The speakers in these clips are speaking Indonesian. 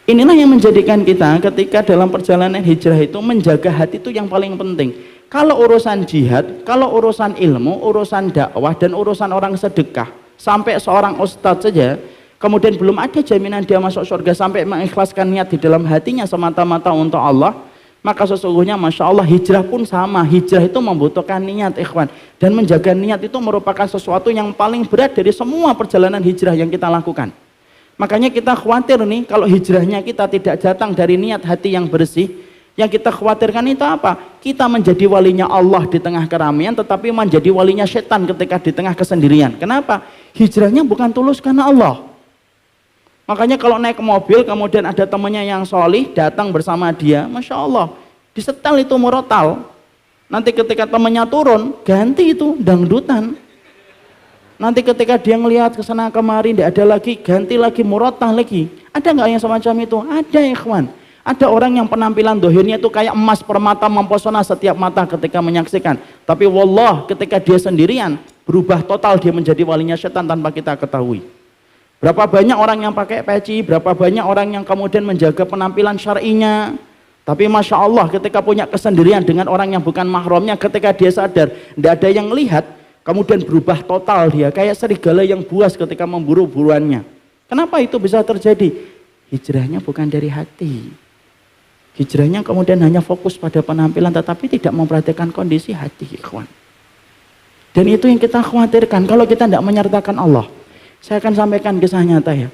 Inilah yang menjadikan kita ketika dalam perjalanan hijrah itu menjaga hati itu yang paling penting. Kalau urusan jihad, kalau urusan ilmu, urusan dakwah dan urusan orang sedekah, sampai seorang ustadz saja kemudian belum ada jaminan dia masuk surga sampai mengikhlaskan niat di dalam hatinya semata-mata untuk Allah, maka sesungguhnya Masya Allah hijrah pun sama. Hijrah itu membutuhkan niat, ikhwan, dan menjaga niat itu merupakan sesuatu yang paling berat dari semua perjalanan hijrah yang kita lakukan. Makanya kita khawatir nih kalau hijrahnya kita tidak datang dari niat hati yang bersih. Yang kita khawatirkan itu apa? Kita menjadi walinya Allah di tengah keramaian, tetapi menjadi walinya setan ketika di tengah kesendirian. Kenapa? Hijrahnya bukan tulus karena Allah. Makanya kalau naik ke mobil kemudian ada temannya yang solih datang bersama dia, Masya Allah, disetel itu murotal. Nanti ketika temannya turun, ganti itu dangdutan. Nanti ketika dia ngelihat ke sana kemari tidak ada lagi, ganti lagi murotal lagi. Ada nggak yang semacam itu? Ada, ikhwan. Ada orang yang penampilan dohirnya itu kayak emas permata mempesona setiap mata ketika menyaksikan. Tapi wallah ketika dia sendirian berubah total, dia menjadi walinya setan tanpa kita ketahui. Berapa banyak orang yang pakai peci, berapa banyak orang yang kemudian menjaga penampilan syar'inya. Tapi Masya Allah ketika punya kesendirian dengan orang yang bukan mahramnya, ketika dia sadar tidak ada yang lihat, kemudian berubah total dia, kayak serigala yang buas ketika memburu buruannya. Kenapa itu bisa terjadi? Hijrahnya bukan dari hati. Hijrahnya kemudian hanya fokus pada penampilan tetapi tidak memperhatikan kondisi hati, ikhwan. Dan itu yang kita khawatirkan kalau kita tidak menyertakan Allah. Saya akan sampaikan kisah nyata ya.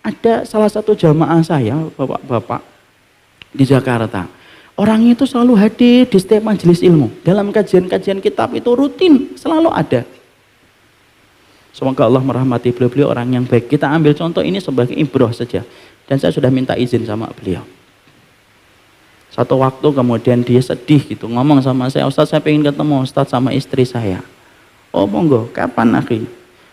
Ada salah satu jamaah saya, bapak-bapak di Jakarta. Orangnya itu selalu hadir di setiap majelis ilmu. Dalam kajian-kajian kitab itu rutin, selalu ada. Semoga Allah merahmati beliau orang yang baik. Kita ambil contoh ini sebagai ibrah saja. Dan saya sudah minta izin sama beliau. Satu waktu kemudian dia sedih gitu, ngomong sama saya, Ustadz saya pengen ketemu Ustadz sama istri saya. Oh monggo, kapan akhi?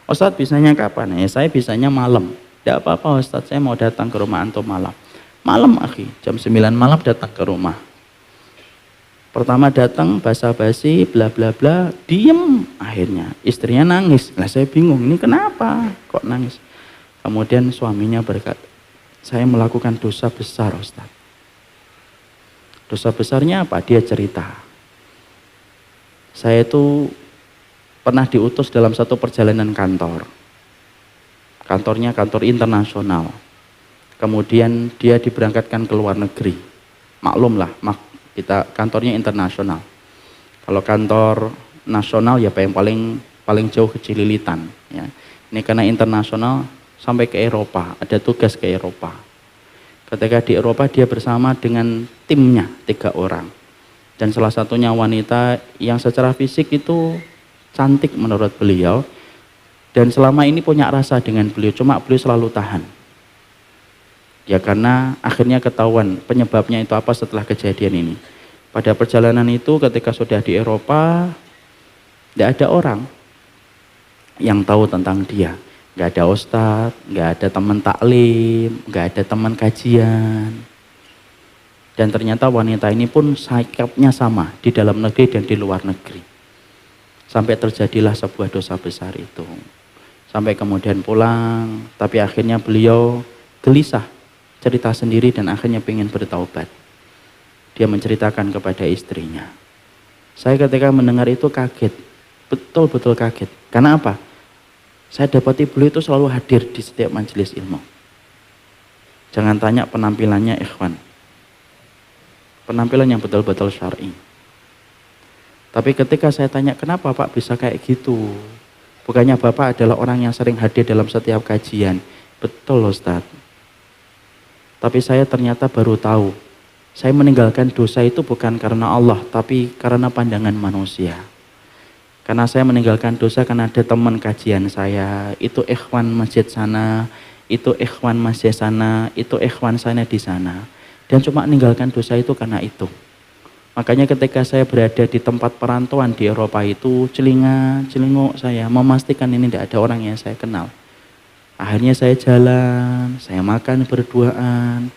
Ustadz bisanya kapan? Ya saya bisanya malam. Tidak apa-apa Ustadz, saya mau datang ke rumah antum malam. Malam akhi, jam 9 malam datang ke rumah. Pertama datang basa-basi bla bla bla, diem, akhirnya istrinya nangis. Lah saya bingung, ini kenapa kok nangis? Kemudian suaminya berkata, saya melakukan dosa besar Ustaz. Dosa besarnya apa? Dia cerita, saya itu pernah diutus dalam satu perjalanan kantor. Kantornya kantor internasional. Kemudian dia diberangkatkan ke luar negeri. Maklumlah, kita kantornya internasional. Kalau kantor nasional ya yang paling jauh ke Cililitan ya. Ini karena internasional sampai ke Eropa, ada tugas ke Eropa. Ketika di Eropa dia bersama dengan timnya 3 orang. Dan salah satunya wanita yang secara fisik itu cantik menurut beliau. Dan selama ini punya rasa dengan beliau, cuma beliau selalu tahan. Ya karena akhirnya ketahuan penyebabnya itu apa setelah kejadian ini. Pada perjalanan itu ketika sudah di Eropa, tidak ada orang yang tahu tentang dia. Nggak ada ustadz, nggak ada teman taklim, nggak ada teman kajian. Dan ternyata wanita ini pun sikapnya sama di dalam negeri dan di luar negeri. Sampai terjadilah sebuah dosa besar itu. Sampai kemudian pulang, tapi akhirnya beliau gelisah, cerita sendiri dan akhirnya ingin bertaubat. Dia menceritakan kepada istrinya. Saya ketika mendengar itu kaget, betul-betul kaget. Karena apa? Saya dapati beliau itu selalu hadir di setiap majelis ilmu. Jangan tanya penampilannya ikhwan. Penampilan yang betul-betul syar'i. Tapi ketika saya tanya, kenapa Pak bisa kayak gitu? Bukannya Bapak adalah orang yang sering hadir dalam setiap kajian. Betul Ustaz. Tapi saya ternyata baru tahu, saya meninggalkan dosa itu bukan karena Allah, tapi karena pandangan manusia. Karena saya meninggalkan dosa karena ada teman kajian saya, itu ikhwan masjid sana, itu ikhwan masjid sana, itu ikhwan sana di sana. Dan cuma meninggalkan dosa itu karena itu. Makanya ketika saya berada di tempat perantauan di Eropa itu, celinguk saya, memastikan ini tidak ada orang yang saya kenal. Akhirnya saya jalan, saya makan berduaan.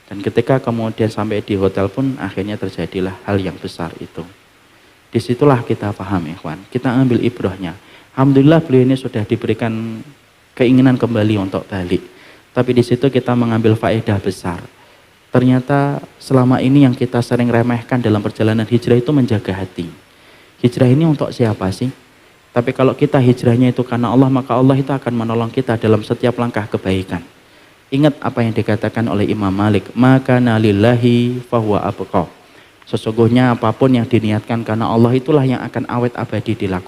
Dan ketika kemudian sampai di hotel pun akhirnya terjadilah hal yang besar itu. Disitulah kita paham ikhwan, kita ambil ibrahnya. Alhamdulillah beliau ini sudah diberikan keinginan kembali untuk balik. Tapi di situ kita mengambil faedah besar. Ternyata selama ini yang kita sering remehkan dalam perjalanan hijrah itu menjaga hati. Hijrah ini untuk siapa sih? Tapi kalau kita hijrahnya itu karena Allah, maka Allah itu akan menolong kita dalam setiap langkah kebaikan. Ingat apa yang dikatakan oleh Imam Malik, maka nalillahi fahuwa abqa. Sesungguhnya apapun yang diniatkan karena Allah itulah yang akan awet abadi dilakukan.